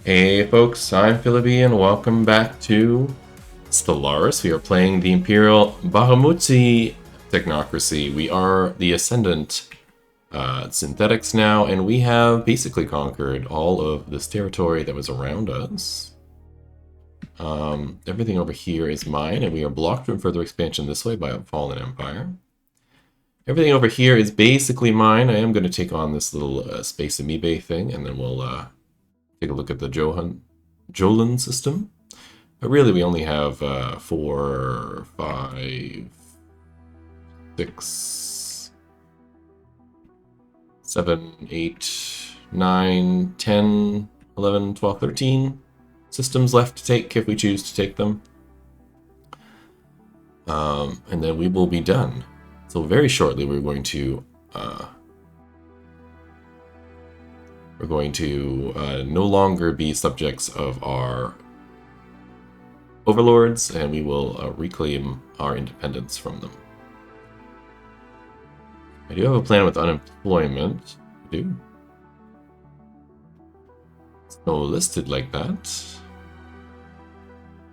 Hey folks, I'm Philippi and welcome back to Stellaris. We are playing the Imperial Bahamuti Technocracy. We are the Ascendant synthetics now, and we have basically conquered all of this territory that was around us. Everything over here is mine, and we are blocked from further expansion this way by a fallen empire. Everything over here is basically mine. I am going to take on this little space amoeba thing, and then we'll take a look at the Jolan system. But really, we only have 4, 5, 6, 7, 8, 9, 10, 11, 12, 13 systems left to take if we choose to take them. And then we will be done. So very shortly, we're going to no longer be subjects of our overlords, and we will reclaim our independence from them. I do have a plan with unemployment. I do. It's no listed like that.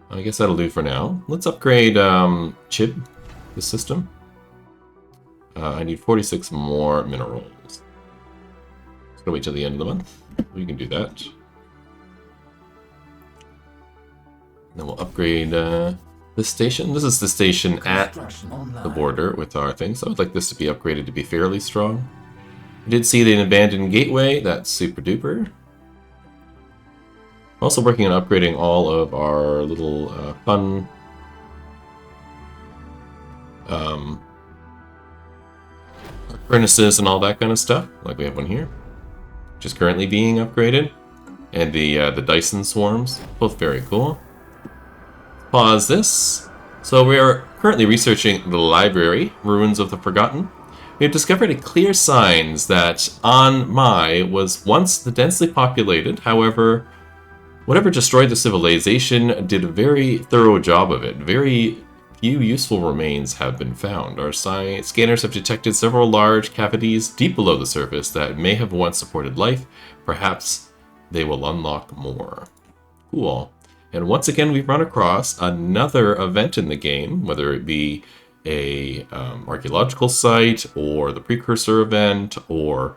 I guess that'll do for now. Let's upgrade Chib, the system. I need 46 more minerals. Let's go wait till the end of the month. We can do that. Then we'll upgrade this station. This is the station at the border with our thing, so I'd like this to be upgraded to be fairly strong. I did see an abandoned gateway. That's super duper. I'm also working on upgrading all of our little fun furnaces and all that kind of stuff. Like we have one here, which is currently being upgraded, and the Dyson swarms, both very cool. Pause this. So we are currently researching the library, Ruins of the Forgotten. We have discovered clear signs that An Mai was once the densely populated. However, whatever destroyed the civilization did a very thorough job of it. Very few useful remains have been found. Our scanners have detected several large cavities deep below the surface that may have once supported life. Perhaps they will unlock more. Cool. And once again, we've run across another event in the game, whether it be a archaeological site or the precursor event, or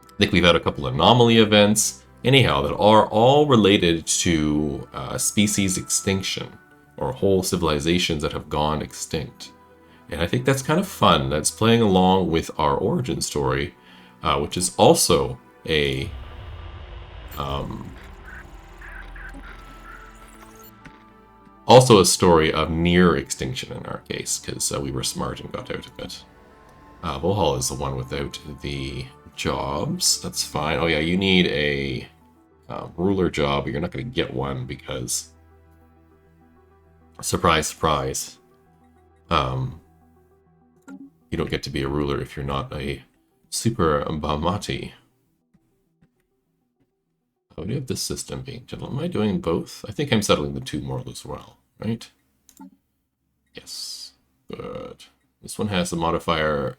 I think we've had a couple anomaly events, anyhow, that are all related to species extinction or whole civilizations that have gone extinct. And I think that's kind of fun. That's playing along with our origin story, which is also a story of near extinction in our case, because we were smart and got out of it. Vohal is the one without the jobs. That's fine. Oh yeah, you need a ruler job, but you're not going to get one because, surprise, surprise, you don't get to be a ruler if you're not a super Bahamati. Oh, we do have this system being settled. Am I doing both? I think I'm settling the two more as well, right? Yes. Good. This one has the modifier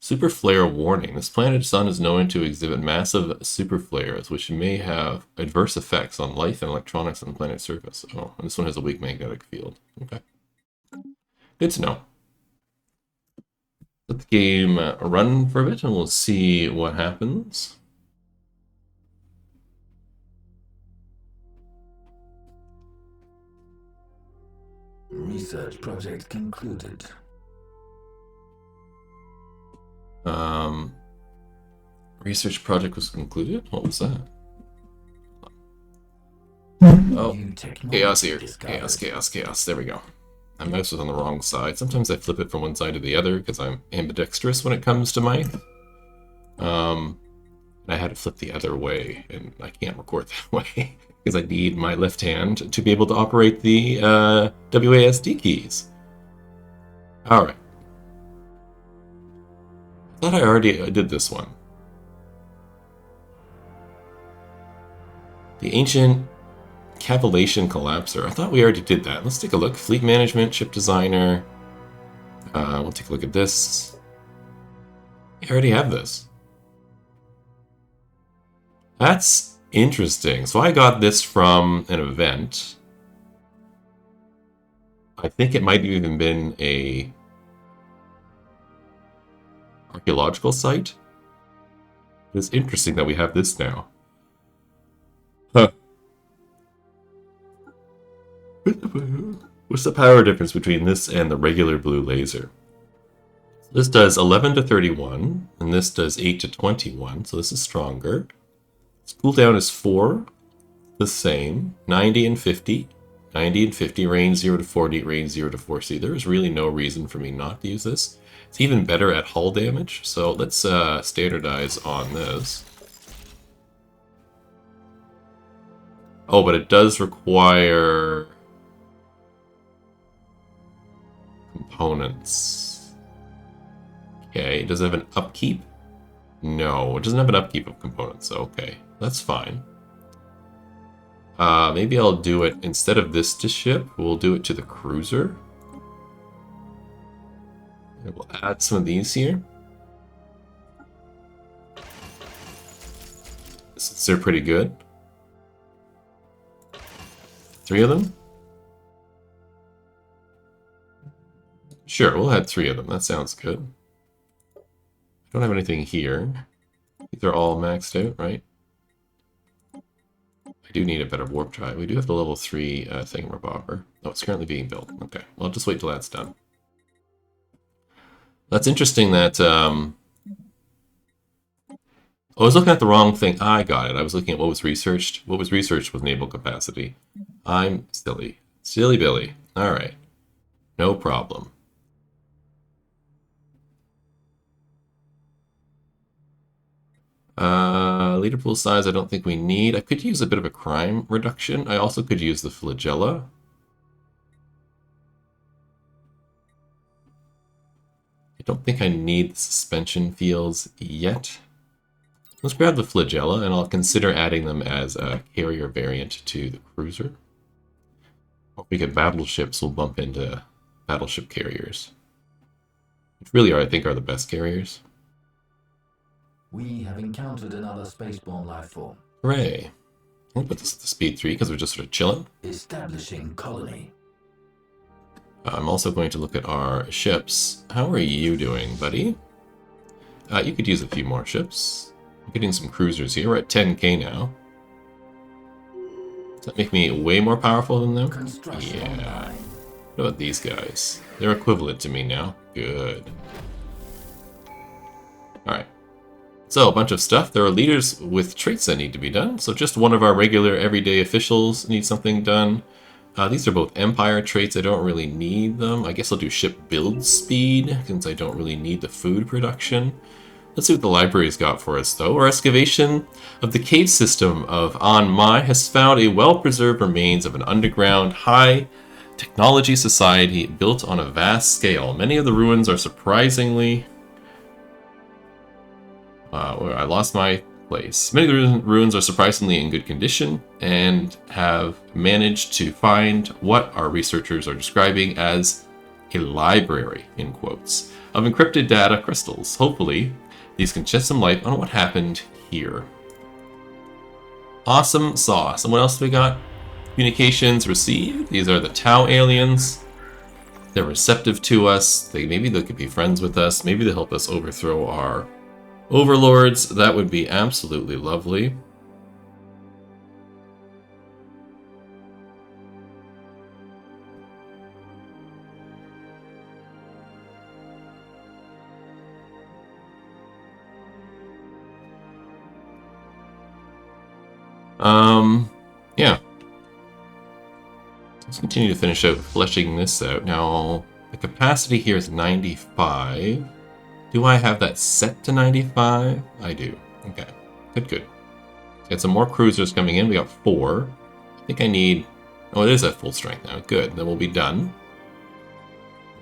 Superflare warning. This planet sun is known to exhibit massive superflares, which may have adverse effects on life and electronics on the planet's surface. Oh, and this one has a weak magnetic field. Okay. Good to know. Let the game run for a bit and we'll see what happens. Research project concluded. Research project was concluded? What was that? Oh, chaos here. Chaos, chaos, chaos. There we go. My mouse was on the wrong side. Sometimes I flip it from one side to the other because I'm ambidextrous when it comes to mic. And I had to flip the other way, and I can't record that way because I need my left hand to be able to operate the WASD keys. Alright. I thought I already did this one. The Ancient Cavillation Collapser. I thought we already did that. Let's take a look. Fleet Management, Ship Designer. We'll take a look at this. I already have this. That's Interesting. So I got this from an event. I think it might have even been a archaeological site. It's interesting that we have this now. Huh. What's the power difference between this and the regular blue laser? This does 11 to 31, and this does 8 to 21, so this is stronger. Its cooldown is 4, the same, 90 and 50. 90 and 50, range 0 to 40, range 0 to 4C. There is really no reason for me not to use this. It's even better at hull damage, so let's standardize on this. Oh, but it does require components. Okay, does it have an upkeep? No, it doesn't have an upkeep of components, okay. That's fine. Maybe I'll do it, instead of this to ship, we'll do it to the cruiser. And we'll add some of these here. Since they're pretty good. 3 of them? Sure, we'll add 3 of them. That sounds good. I don't have anything here. These are all maxed out, right? I do need a better warp drive. We do have the level 3 thingamabobber. Oh, it's currently being built. Okay, well, I'll just wait till that's done. That's interesting that... I was looking at the wrong thing. I got it. I was looking at what was researched. What was researched was naval capacity. I'm silly. Silly Billy. Alright. No problem. Leader pool size I don't think we need. I could use a bit of a crime reduction. I also could use the flagella. I don't think I need the suspension fields yet. Let's grab the flagella, and I'll consider adding them as a carrier variant to the cruiser. If we get battleships, we'll bump into battleship carriers. Which really are, I think, are the best carriers. We have encountered another spaceborne life form. Hooray. I'll put this at the speed 3 because we're just sort of chilling. Establishing colony. I'm also going to look at our ships. How are you doing, buddy? You could use a few more ships. I'm getting some cruisers here. We're at 10k now. Does that make me way more powerful than them? Yeah. What about these guys? They're equivalent to me now. Good. Alright. So, a bunch of stuff. There are leaders with traits that need to be done. So just one of our regular everyday officials needs something done. These are both Empire traits. I don't really need them. I guess I'll do ship build speed, since I don't really need the food production. Let's see what the library's got for us, though. Our excavation of the cave system of On Mai has found a well-preserved remains of an underground, high-technology society built on a vast scale. Many of the ruins are surprisingly... I lost my place. Many of the ruins are surprisingly in good condition and have managed to find what our researchers are describing as a library, in quotes, of encrypted data crystals. Hopefully, these can shed some light on what happened here. Awesome sauce. And what else do we got? Communications received. These are the Tau aliens. They're receptive to us. Maybe they could be friends with us. Maybe they'll help us overthrow our overlords. That would be absolutely lovely. Yeah. Let's continue to finish out fleshing this out. Now, the capacity here is 95. Do I have that set to 95? I do. Okay. Good. Got some more cruisers coming in. We got 4. I think I need... Oh, it is at full strength now. Good. Then we'll be done.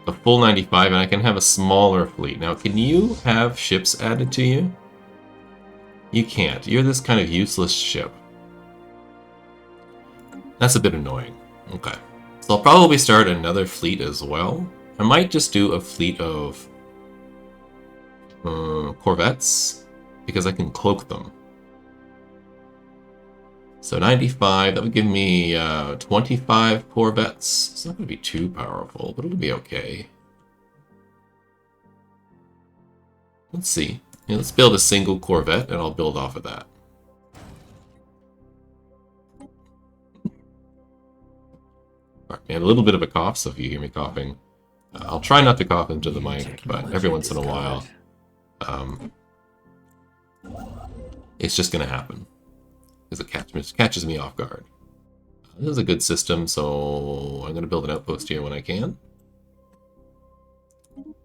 A full 95, and I can have a smaller fleet. Now, can you have ships added to you? You can't. You're this kind of useless ship. That's a bit annoying. Okay. So I'll probably start another fleet as well. I might just do a fleet of corvettes, because I can cloak them. So 95, that would give me 25 Corvettes. It's not going to be too powerful, but it'll be okay. Let's see. Yeah, let's build a single Corvette, and I'll build off of that. Alright, man, a little bit of a cough, so if you hear me coughing, I'll try not to cough into the mic, but every once in a while, it's just going to happen. Because it catches me off guard. This is a good system, so I'm going to build an outpost here when I can.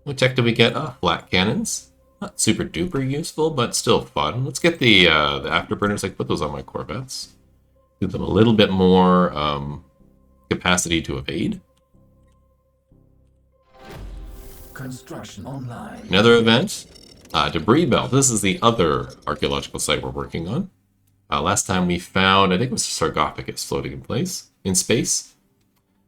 What tech do we get? Flat cannons. Not super duper useful, but still fun. Let's get the afterburners. I can put those on my Corvettes. Give them a little bit more capacity to evade. Construction online. Another event. Debris belt. This is the other archaeological site we're working on. Last time we found, I think it was a sarcophagus floating in space.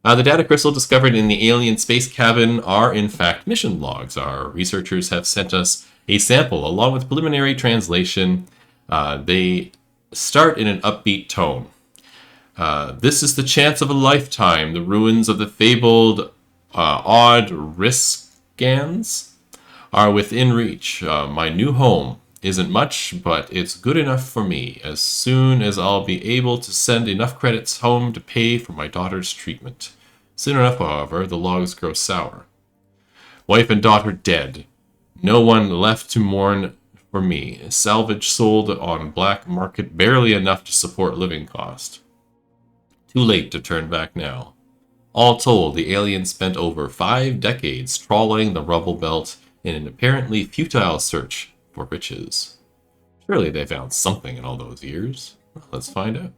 The data crystal discovered in the alien space cabin are in fact mission logs. Our researchers have sent us a sample along with preliminary translation. They start in an upbeat tone. This is the chance of a lifetime. The ruins of the fabled odd Riskans are within reach. My new home isn't much, but it's good enough for me. As soon as I'll be able to send enough credits home to pay for my daughter's treatment. Soon enough, however, the logs grow sour. Wife and daughter dead. No one left to mourn for me. Salvage sold on black market, barely enough to support living cost. Too late to turn back now. All told, the aliens spent over 5 decades trawling the rubble belt in an apparently futile search for riches. Surely they found something in all those years. Well, let's find out.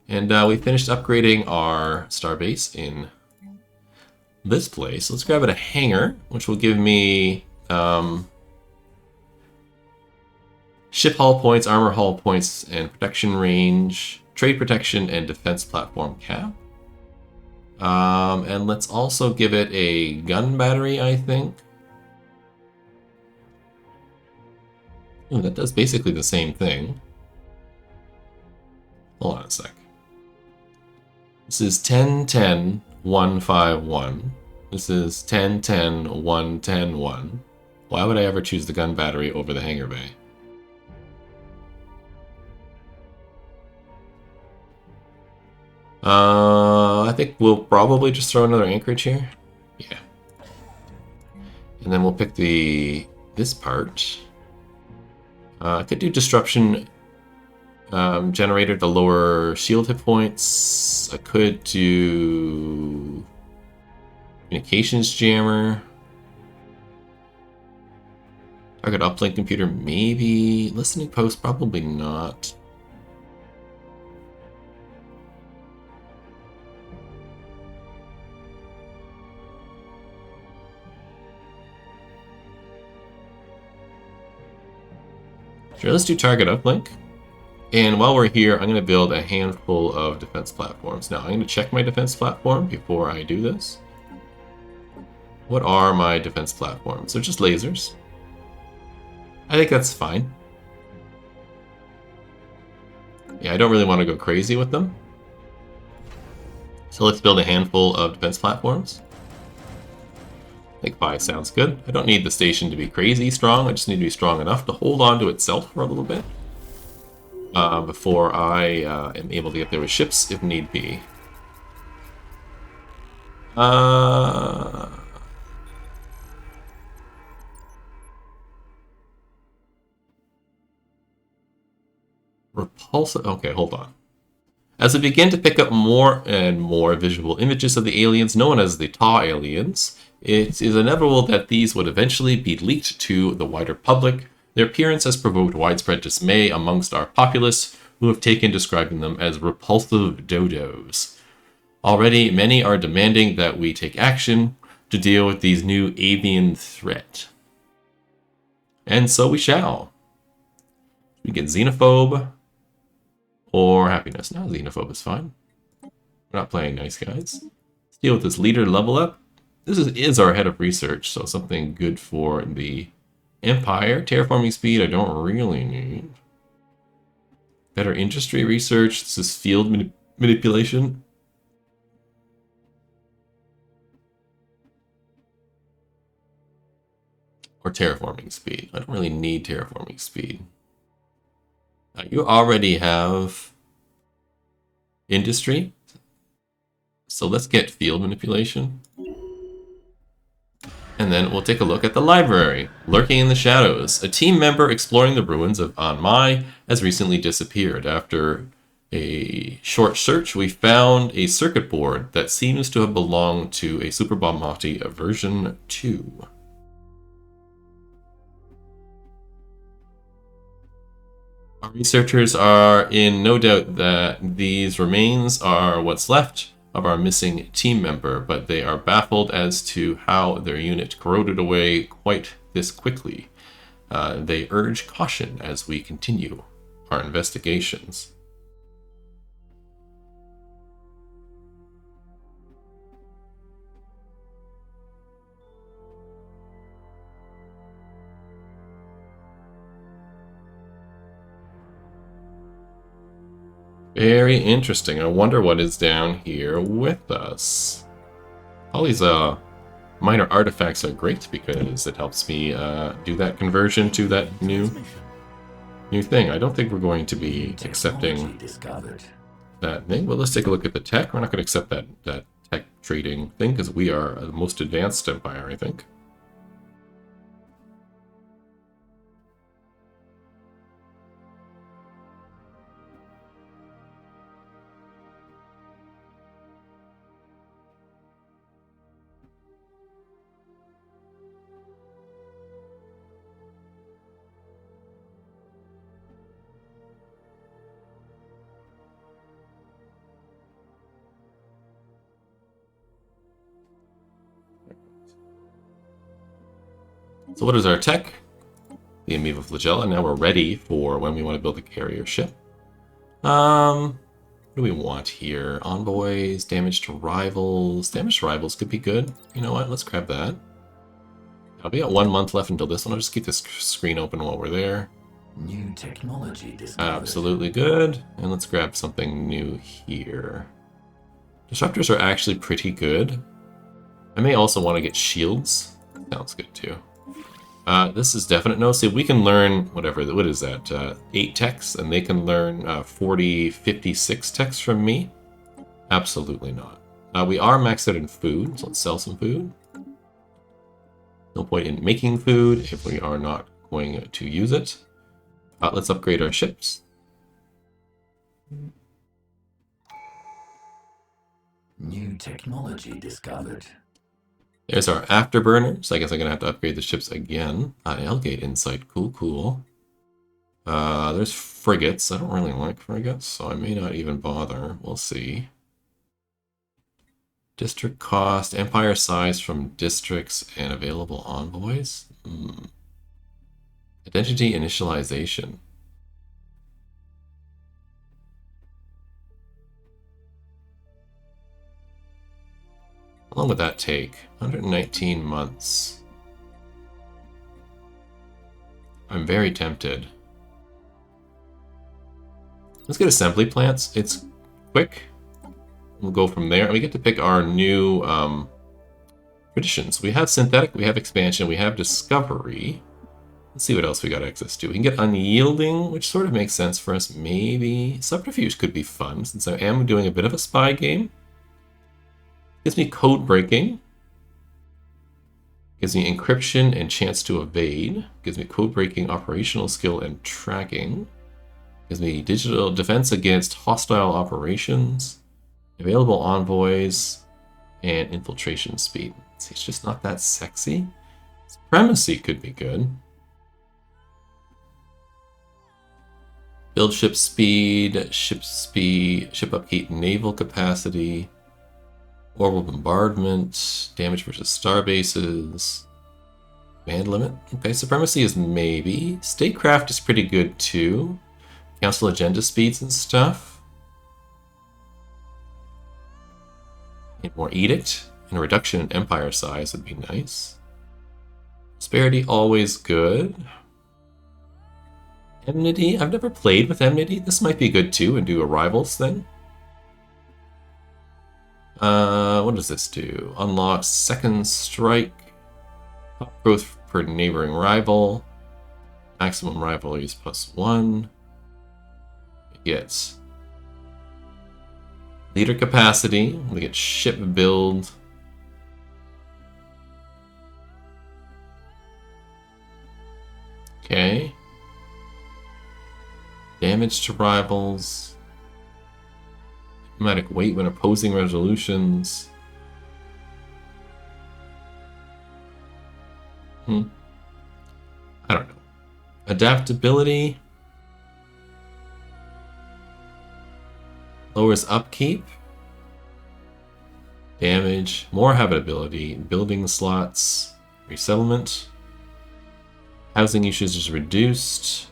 And we finished upgrading our starbase in this place. Let's grab it a hangar, which will give me ship hull points, armor hull points, and protection range, trade protection, and defense platform cap. And let's also give it a gun battery, I think. Ooh, that does basically the same thing. Hold on a sec. This is 10-10-151. This is 10-10-1-10-1. Why would I ever choose the gun battery over the hangar bay? I think we'll probably just throw another anchorage here. Yeah. And then we'll pick this part. I could do disruption generator to lower shield hit points. I could do communications jammer. Target uplink computer, maybe. Listening post, probably not. Sure, let's do target uplink. And while we're here, I'm going to build a handful of defense platforms. Now, I'm going to check my defense platform before I do this. What are my defense platforms? They're just lasers. I think that's fine. Yeah, I don't really want to go crazy with them. So let's build a handful of defense platforms. I think 5 sounds good. I don't need the station to be crazy strong. I just need to be strong enough to hold on to itself for a little bit. Before I am able to get there with ships if need be. Repulsive. Okay, hold on. As we begin to pick up more and more visual images of the aliens known as the Ta aliens, it is inevitable that these would eventually be leaked to the wider public. Their appearance has provoked widespread dismay amongst our populace, who have taken describing them as repulsive dodos. Already, many are demanding that we take action to deal with these new avian threat. And so we shall. We get xenophobe or happiness. No, xenophobe is fine. We're not playing nice guys. Let's deal with this leader level up. This is our head of research, so something good for the Empire. Terraforming speed I don't really need. Better industry research. This is field manipulation. Or terraforming speed. I don't really need terraforming speed. You already have industry. So let's get field manipulation. And then we'll take a look at the library. Lurking in the shadows. A team member exploring the ruins of Anmai has recently disappeared. After a short search, we found a circuit board that seems to have belonged to a Super Bahamoti version 2. Our researchers are in no doubt that these remains are what's left of our missing team member, but they are baffled as to how their unit corroded away quite this quickly. They urge caution as we continue our investigations. Very interesting. I wonder what is down here with us. All these minor artifacts are great because it helps me do that conversion to that new thing. I don't think we're going to be accepting that thing. Well, let's take a look at the tech. We're not going to accept that tech trading thing because we are the most advanced empire, I think. So what is our tech? The Amoeba Flagella. Now we're ready for when we want to build a carrier ship. What do we want here? Envoys, damage to rivals. Damage to rivals could be good. You know what? Let's grab that. We got 1 month left until this one. I'll just keep this screen open while we're there. New technology discovered. Absolutely good. And let's grab something new here. Disruptors are actually pretty good. I may also want to get shields. Sounds good too. This is definite no. See, we can learn whatever. What is that? 8 techs, and they can learn 40, 56 techs from me? Absolutely not. We are maxed out in food, so let's sell some food. No point in making food if we are not going to use it. Let's upgrade our ships. New technology discovered. There's our afterburners. I guess I'm going to have to upgrade the ships again. Elgate Insight. Cool, cool. There's frigates. I don't really like frigates, so I may not even bother. We'll see. District cost, empire size from districts, and available envoys. Identity initialization. How long would that take? 119 months. I'm very tempted. Let's get assembly plants. It's quick. We'll go from there. We get to pick our new traditions. We have synthetic, we have expansion, we have discovery. Let's see what else we got access to. We can get unyielding, which sort of makes sense for us. Maybe subterfuge could be fun since I am doing a bit of a spy game. Gives me code breaking. Gives me encryption and chance to evade. Gives me code breaking, operational skill, and tracking. Gives me digital defense against hostile operations. Available envoys. And infiltration speed. See, it's just not that sexy. Supremacy could be good. Build ship speed, ship upkeep, naval capacity. Orbital bombardment, damage versus star bases, command limit. Okay, supremacy is maybe. Statecraft is pretty good too. Council agenda speeds and stuff. Need more edict, and a reduction in empire size would be nice. Prosperity always good. Enmity? I've never played with Enmity. This might be good too, and do a rivals thing. What does this do? Unlocks second strike. Top growth per neighboring rival. Maximum rivalry is +1. We get leader capacity. We get ship build. Okay. Damage to rivals. Diplomatic weight when opposing resolutions. I don't know. Adaptability. Lowers upkeep. Damage. More habitability. Building slots. Resettlement. Housing usage is reduced.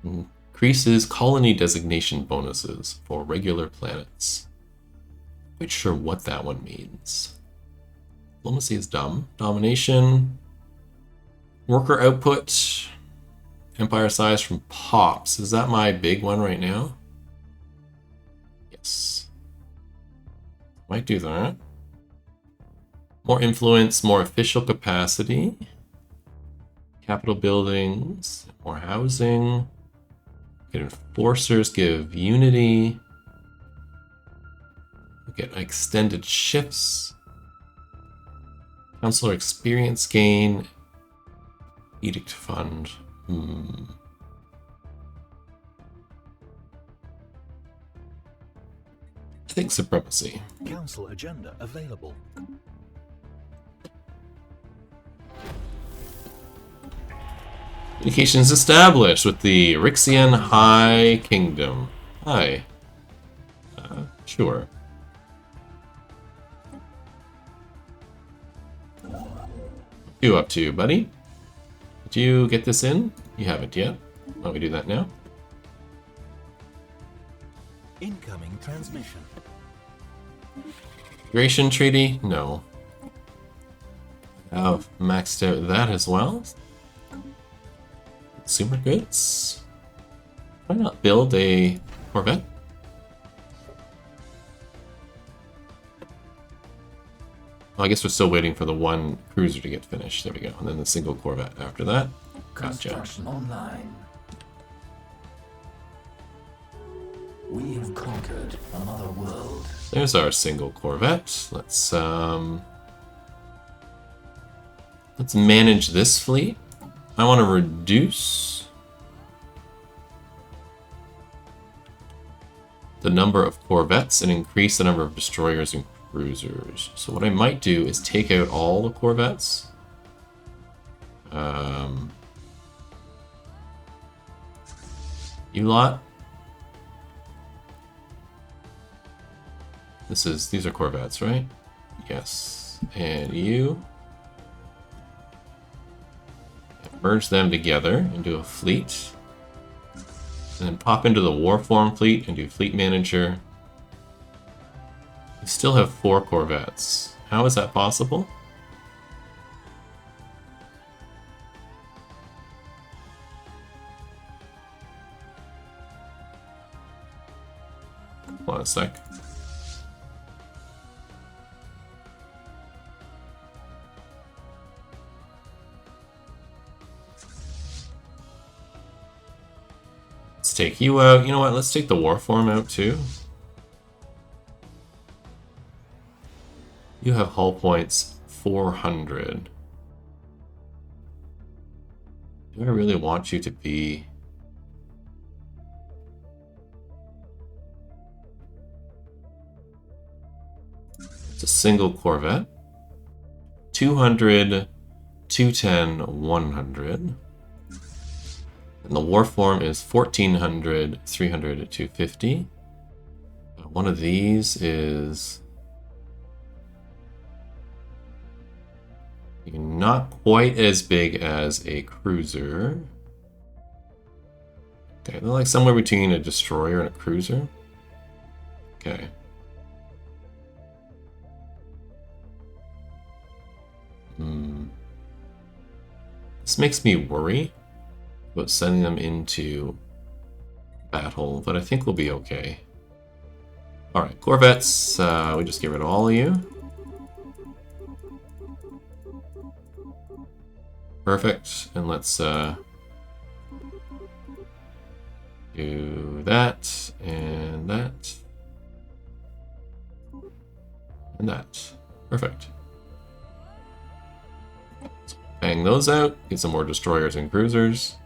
Increases colony designation bonuses for regular planets. Quite sure what that one means. Diplomacy is dumb. Domination. Worker output. Empire size from pops. Is that my big one right now? Yes. Might do that. More influence, more official capacity. Capital buildings, more housing. Get enforcers, give unity. We get extended shifts. Counselor experience gain. Edict fund. I think supremacy. Council agenda available. Communications established with the Rixian High Kingdom. Hi. Sure. What you up to, buddy? Did you get this in? You haven't yet. Why don't we do that now? Incoming transmission. Integration treaty? No. I've maxed out that as well. Consumer goods? Why not build a Corvette? Well, I guess we're still waiting for the one cruiser to get finished. There we go. And then the single Corvette after that. Gotcha. Construction online. We have conquered another world. There's our single Corvette. Let's manage this fleet. I want to reduce the number of Corvettes and increase the number of destroyers and cruisers. So what I might do is take out all the Corvettes. You lot. These are Corvettes, right? Yes. And you. Merge them together into a fleet. And then pop into the Warform fleet and do Fleet Manager. You still have 4 Corvettes. How is that possible? Hold on a sec. Let's take you out. You know what? Let's take the Warform out too. You have hull points 400. Do I really want you to be... It's a single Corvette. 200, 210, 100. And the Warform is 1400, 300, 250. One of these is... not quite as big as a cruiser. Okay, they're like somewhere between a destroyer and a cruiser. Okay. This makes me worry about sending them into battle, but I think we'll be okay. Alright, Corvettes, we just get rid of all of you. Perfect, and let's do that, and that, and that. Perfect. Let's bang those out, get some more destroyers and cruisers.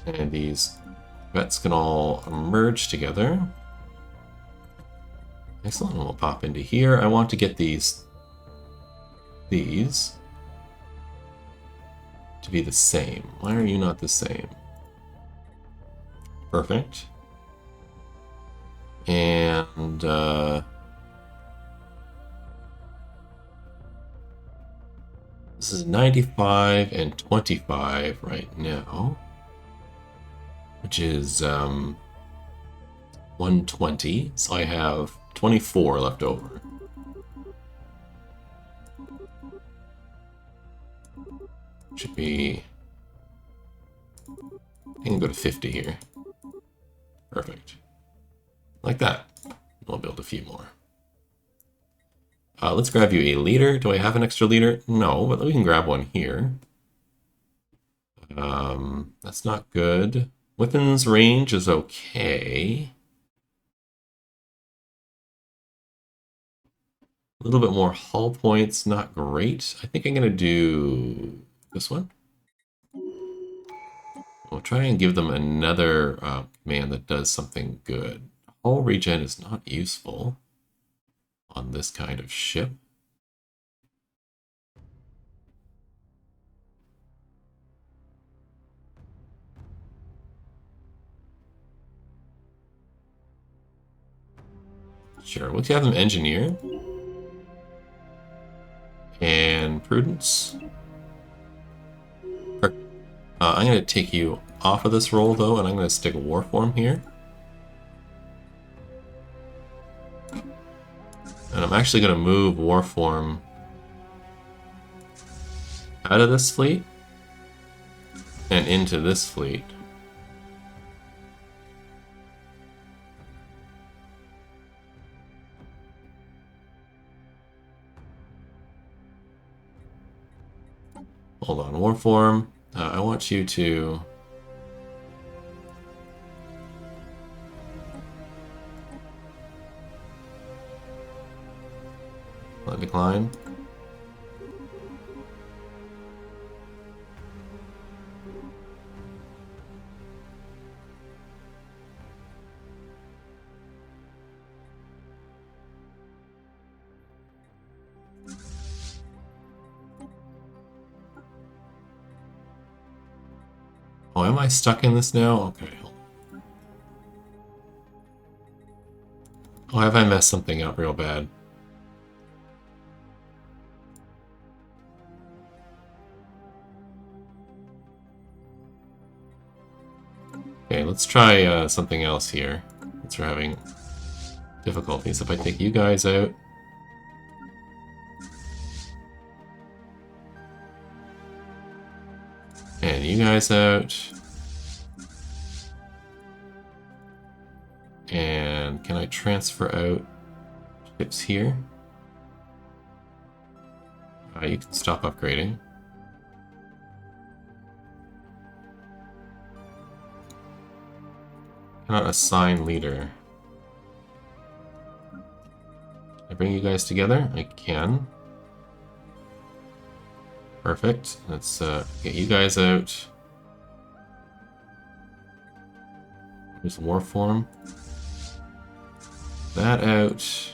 And these vets can all merge together. Excellent, and we'll pop into here. I want to get these to be the same. Why are you not the same? Perfect. And this is 95 and 25 right now, which is 120, so I have 24 left over. Should be... I can go to 50 here. Perfect. Like that. We'll build a few more. Let's grab you a leader. Do I have an extra leader? No, but we can grab one here. That's not good. Weapons range is okay. A little bit more hull points, not great. I think I'm going to do this one. We'll try and give them another command that does something good. Hull regen is not useful on this kind of ship. Sure, let's have them engineer. And prudence. I'm going to take you off of this roll, though, and I'm going to stick a war form here. And I'm actually going to move Warform out of this fleet and into this fleet. Hold on, Warform. I want you to... Let decline. Oh, am I stuck in this now? Okay, hold on. Oh, have I messed something up real bad? Okay, let's try something else here. Since we're having difficulties. If I take you guys out. And you guys out. And can I transfer out ships here? You can stop upgrading. Cannot assign leader. Can I bring you guys together? I can. Perfect. Let's get you guys out. Here's war form. That out.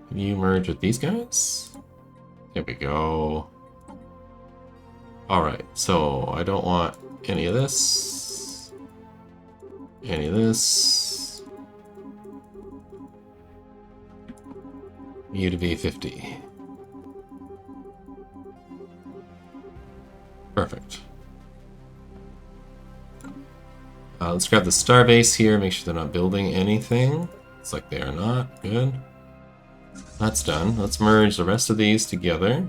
Can you merge with these guys? There we go. Alright, so I don't want any of this. Any of this. You to be 50. Perfect. Let's grab the starbase here, make sure they're not building anything. It's like they are not. Good. That's done. Let's merge the rest of these together.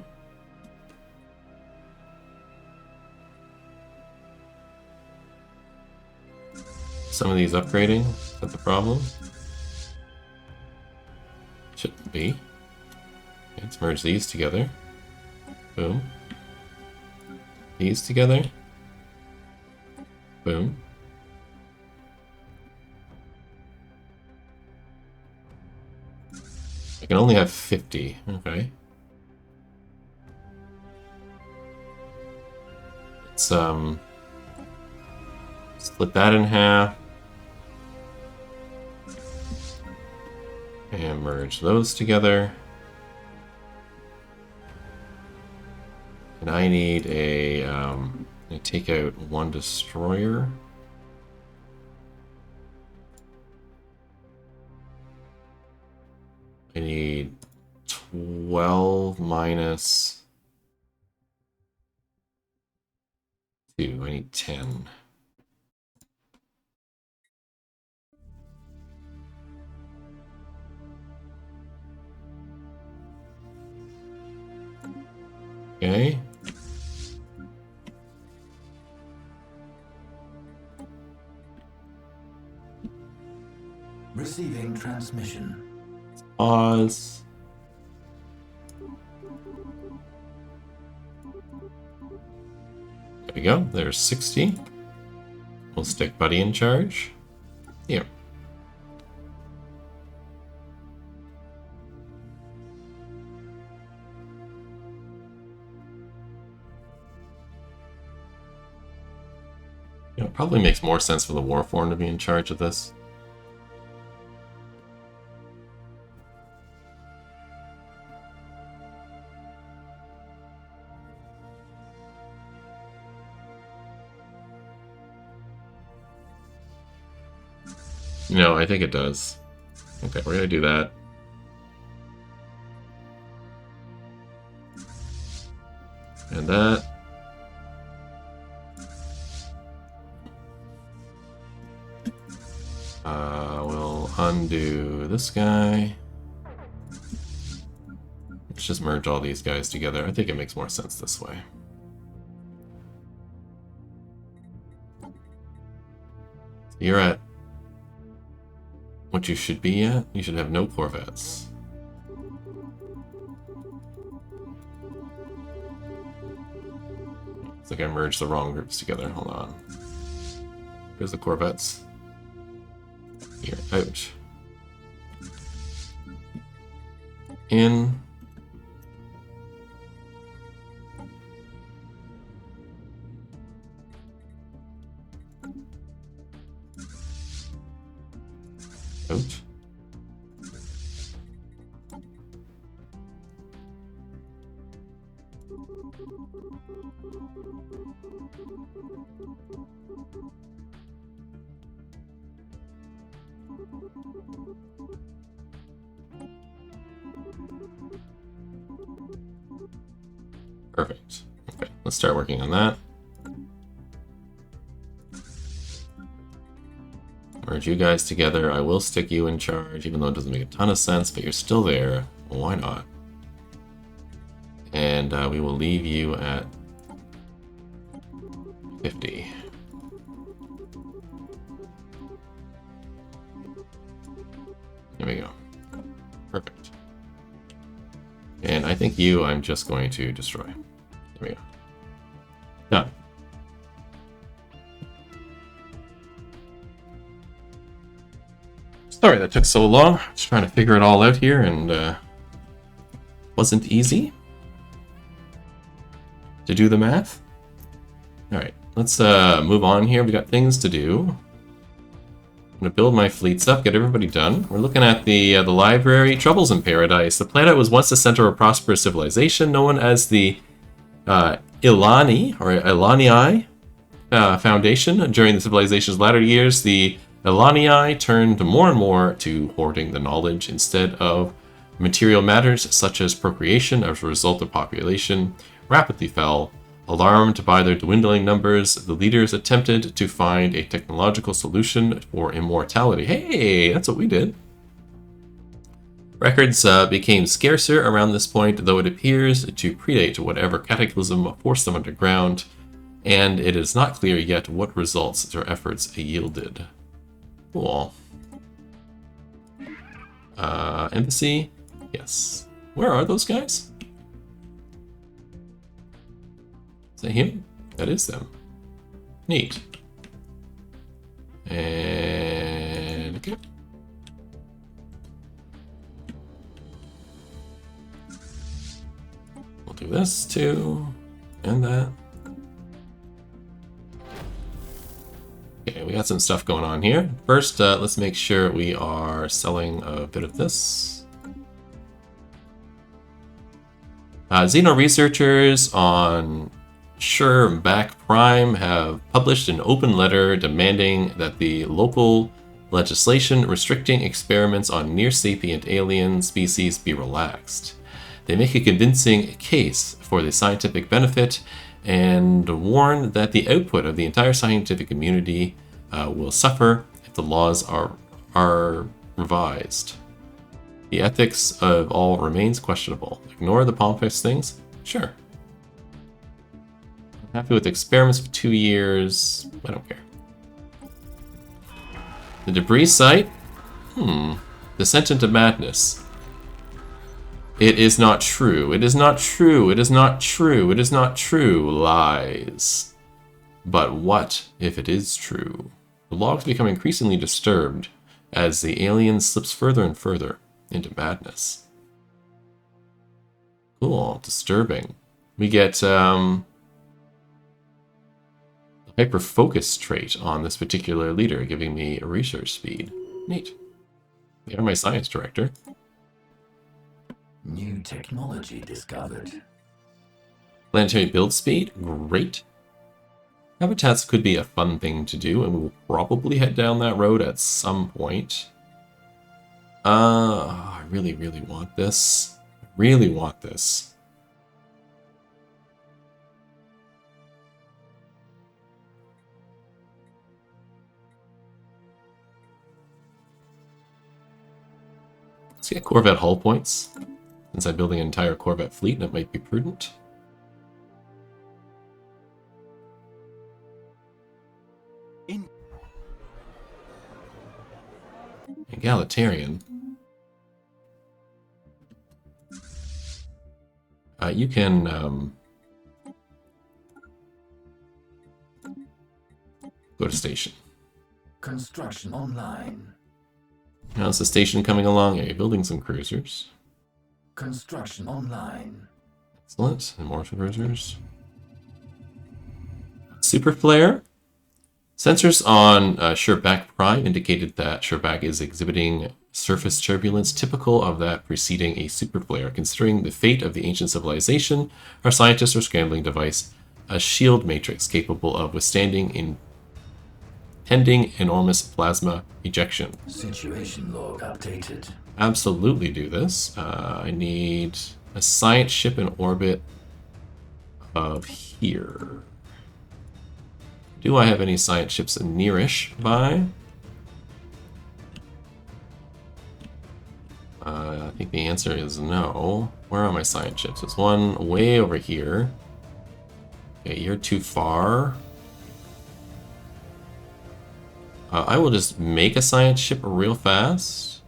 Some of these upgrading. Is that the problem? Shouldn't be. Okay, let's merge these together. Boom. These together. Boom. I can only have 50. Okay. Let's split that in half. And merge those together. And I need a, I take out one destroyer. I need 12 minus 2. I need 10. Okay. Receiving transmission. Pause. There we go. There's 60. We'll stick Buddy in charge. Here. You know, it probably makes more sense for the Warform to be in charge of this. No, I think it does. Okay, we're gonna do that. And that. We'll undo this guy. Let's just merge all these guys together. I think it makes more sense this way. You're at what you should be at. You should have no Corvettes. It's like I merged the wrong groups together. Hold on. Here's the Corvettes. Here, out. In. Out. Perfect. Okay, let's start working on that. Merge you guys together. I will stick you in charge, even though it doesn't make a ton of sense, but you're still there. Why not? And we will leave you at 50. There we go. Perfect. And I think you, I'm just going to destroy. There we go. Done. Sorry that took so long. Just trying to figure it all out here, and wasn't easy to do the math. All right, let's move on here. We got things to do. I'm gonna build my fleets up, get everybody done. We're looking at the library. Troubles in Paradise. The planet was once the center of a prosperous civilization known as the Ilani or Ilanii Foundation. During the civilization's latter years, the Ilanii turned more and more to hoarding the knowledge instead of material matters such as procreation. As a result, the population rapidly fell. Alarmed by their dwindling numbers, the leaders attempted to find a technological solution for immortality. Hey, that's what we did. Records became scarcer around this point, though it appears to predate whatever cataclysm forced them underground, and it is not clear yet what results their efforts yielded. Cool. Embassy? Yes. Where are those guys? Is that him? That is them. Neat. And okay. We'll do this too, and that. Okay, we got some stuff going on here. First, let's make sure we are selling a bit of this. Xeno researchers on Back Prime have published an open letter demanding that the local legislation restricting experiments on near-sapient alien species be relaxed. They make a convincing case for the scientific benefit and warn that the output of the entire scientific community will suffer if the laws are revised. The ethics of all remains questionable. Ignore the pompous things? Sure. I'm happy with experiments for 2 years. I don't care. The debris site? Descent into madness. It is not true. It is not true. It is not true. It is not true. Lies. But what if it is true? The logs become increasingly disturbed as the alien slips further and further into madness. Cool. Disturbing. We get hyper-focus trait on this particular leader, giving me a research speed. Neat. They are my science director. New technology discovered. Planetary build speed? Great. Habitats could be a fun thing to do, and we will probably head down that road at some point. I really, really want this. Really want this. Let's get Corvette hull points. Since I'm building an entire Corvette fleet, and it might be prudent. Egalitarian. You can go to station. Construction online. How's the station coming along? Yeah, you're building some cruisers. Construction online. Excellent. And more cruisers. Superflare. Sensors on Back Prime indicated that Back is exhibiting surface turbulence typical of that preceding a superflare. Considering the fate of the ancient civilization, our scientists are scrambling to devise a shield matrix capable of withstanding impending enormous plasma ejection. Situation log updated. Absolutely do this. I need a science ship in orbit of here. Do I have any science ships nearish by? I think the answer is no. Where are my science ships? There's one way over here. Okay, you're too far. I will just make a science ship real fast.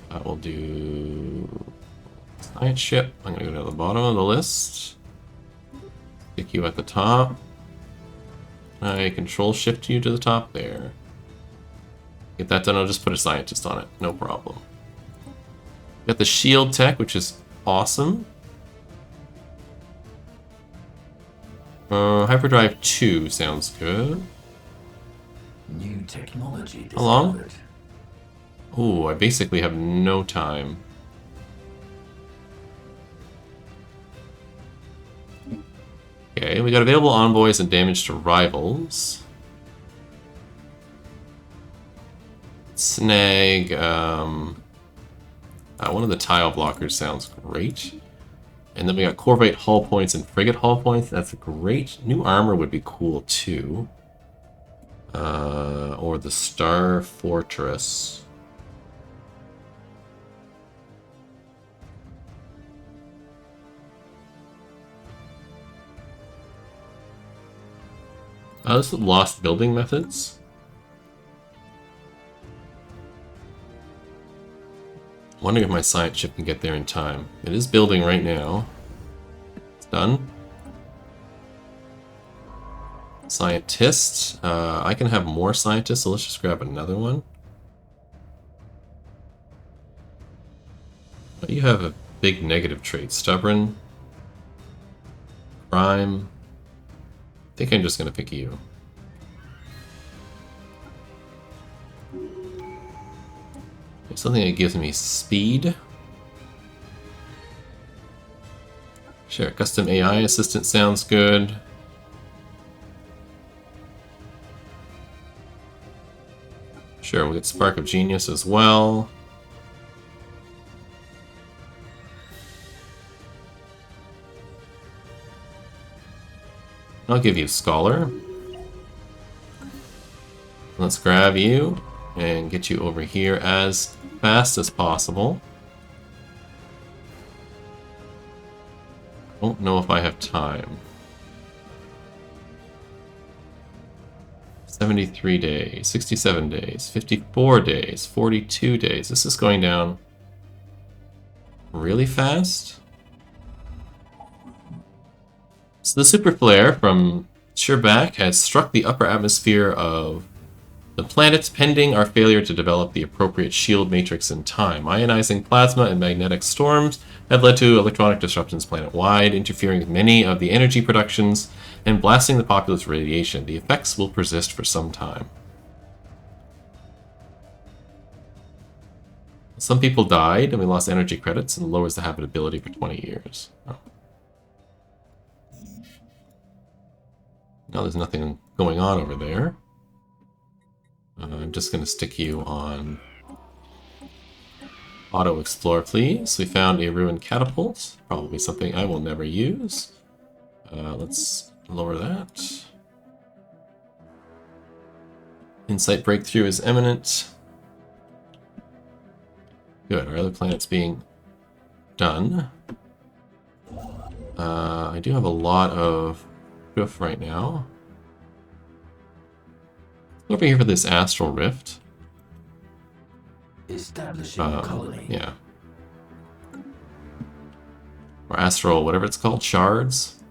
I will do science ship. I'm going to go to the bottom of the list. Stick you at the top. I control shift you to the top there. Get that done, I'll just put a scientist on it. No problem. Got the shield tech, which is awesome. Hyperdrive 2 sounds good. New technology discovered. How long? Ooh, I basically have no time. Okay, we got available envoys and damage to rivals. Snag, one of the tile blockers sounds great. And then we got Corvette hull points and frigate hull points. That's great. New armor would be cool too. Or the Star Fortress. This is lost building methods. Wondering if my science ship can get there in time. It is building right now. It's done. Scientist. I can have more scientists, so let's just grab another one. You have a big negative trait. Stubborn. Crime. I think I'm just going to pick you. Something that gives me speed. Sure, custom AI assistant sounds good. Sure, we'll get Spark of Genius as well. I'll give you Scholar. Let's grab you and get you over here as fast as possible. Don't know if I have time. 73 days, 67 days, 54 days, 42 days. This is going down really fast. So the Superflare from Sherbak has struck the upper atmosphere of the planet, pending our failure to develop the appropriate shield matrix in time. Ionizing plasma and magnetic storms have led to electronic disruptions planet-wide, interfering with many of the energy productions and blasting the populace with radiation. The effects will persist for some time. Some people died, and we lost energy credits, and lowers the habitability for 20 years. Oh. No, there's nothing going on over there. I'm just going to stick you on auto explore, please. We found a ruined catapult, probably something I will never use. Let's lower that. Insight breakthrough is imminent. Good, our other planet's being done. I do have a lot of stuff right now. Over here for this astral rift. Establishing colony. Yeah. Or astral, whatever it's called, shards.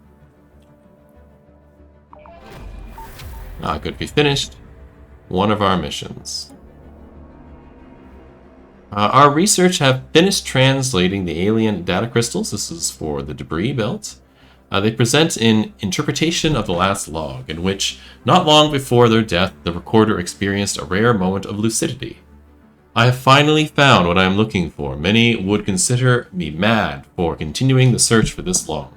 Good, we finished one of our missions. Our research have finished translating the alien data crystals. This is for the debris belt. They present an interpretation of the last log, in which, not long before their death, the recorder experienced a rare moment of lucidity. I have finally found what I am looking for. Many would consider me mad for continuing the search for this long.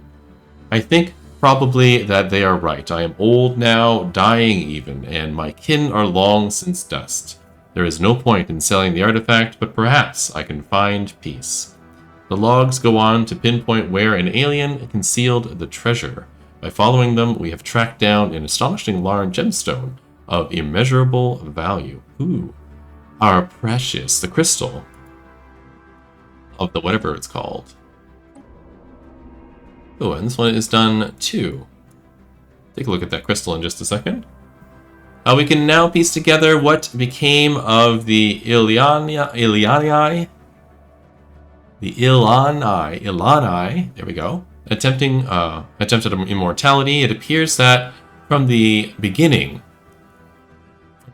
I think probably that they are right. I am old now, dying even, and my kin are long since dust. There is no point in selling the artifact, but perhaps I can find peace. The logs go on to pinpoint where an alien concealed the treasure. By following them, we have tracked down an astonishing large gemstone of immeasurable value. Ooh. Our precious, the crystal of the whatever it's called. Oh, and this one is done too. Take a look at that crystal in just a second. We can now piece together what became of the Illani, there we go. Attempted immortality. It appears that from the beginning,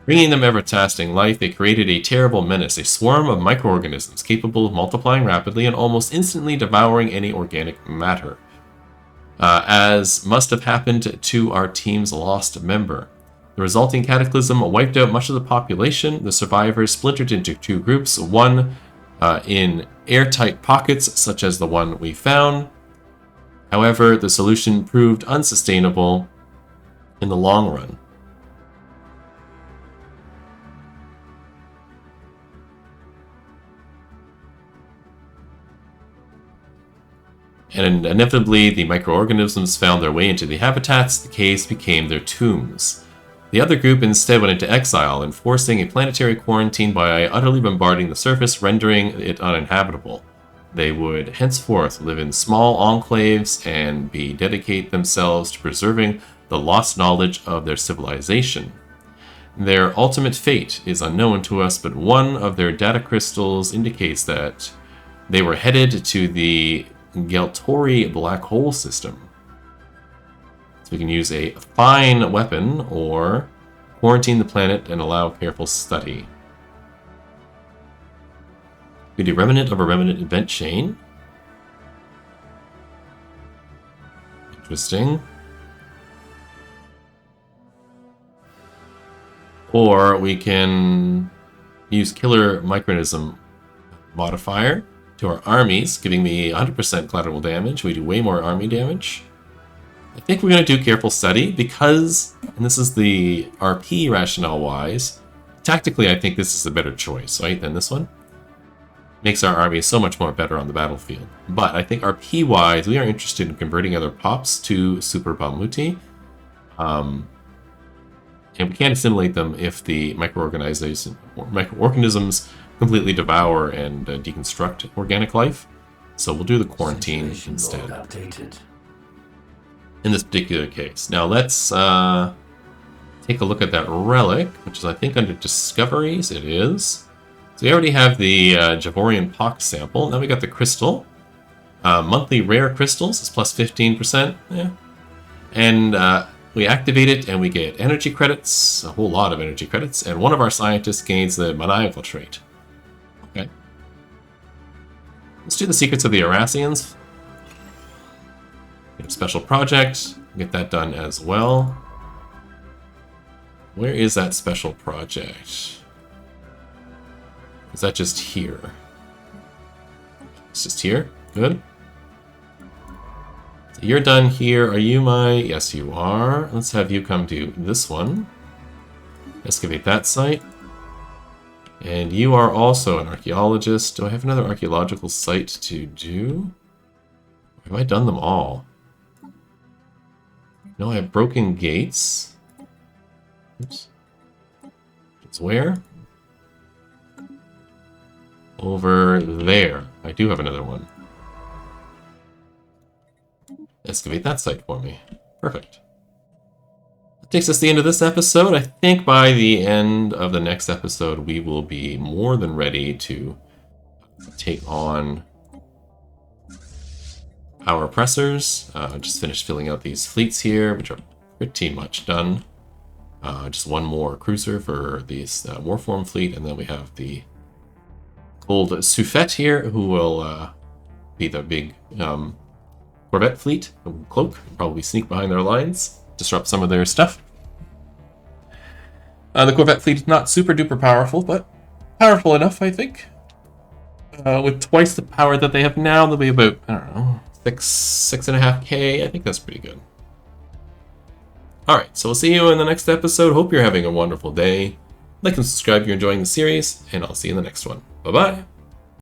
bringing them everlasting life, they created a terrible menace, a swarm of microorganisms capable of multiplying rapidly and almost instantly devouring any organic matter, as must have happened to our team's lost member. The resulting cataclysm wiped out much of the population. The survivors splintered into two groups, one in airtight pockets, such as the one we found. However, the solution proved unsustainable in the long run. And inevitably, the microorganisms found their way into the habitats. The caves became their tombs. The other group instead went into exile, enforcing a planetary quarantine by utterly bombarding the surface, rendering it uninhabitable. They would henceforth live in small enclaves and dedicate themselves to preserving the lost knowledge of their civilization. Their ultimate fate is unknown to us, but one of their data crystals indicates that they were headed to the Geltori black hole system. So we can use a fine weapon or quarantine the planet and allow careful study. We do remnant of a remnant event chain. Interesting. Or we can use killer micronism modifier to our armies, giving me 100% collateral damage. We do way more army damage. I think we're going to do careful study because, and this is the RP rationale wise, tactically I think this is a better choice, right, than this one. Makes our army so much more better on the battlefield. But I think RP wise, we are interested in converting other pops to Super Bahamuti. And we can't assimilate them if the microorganisms completely devour and deconstruct organic life. So we'll do the quarantine instead. In this particular case. Now let's take a look at that relic, which is I think under discoveries. It is. So we already have the Javorian pox sample. Now we got the crystal. Monthly rare crystals is plus 15%. Yeah. And we activate it and we get energy credits, a whole lot of energy credits, and one of our scientists gains the maniacal trait. Okay. Let's do the secrets of the Arassians. Get a special project, get that done as well. Where is that special project? Is that just here? It's just here? Good. So you're done here. Are you my... Yes, you are. Let's have you come to this one. Excavate that site. And you are also an archaeologist. Do I have another archaeological site to do? Have I done them all? No, I have broken gates. Oops. It's where? Over there. I do have another one. Excavate that site for me. Perfect. That takes us to the end of this episode. I think by the end of the next episode, we will be more than ready to take on our oppressors. Just finished filling out these fleets here, which are pretty much done. Just one more cruiser for this Warform fleet, and then we have the old Suffet here, who will be the big Corvette fleet, cloak, probably sneak behind their lines, disrupt some of their stuff. The Corvette fleet is not super duper powerful, but powerful enough, I think. With twice the power that they have now, they'll be about, I don't know, 6.5K. I think that's pretty good. Alright, so we'll see you in the next episode. Hope you're having a wonderful day. Like and subscribe if you're enjoying the series, and I'll see you in the next one. Bye-bye!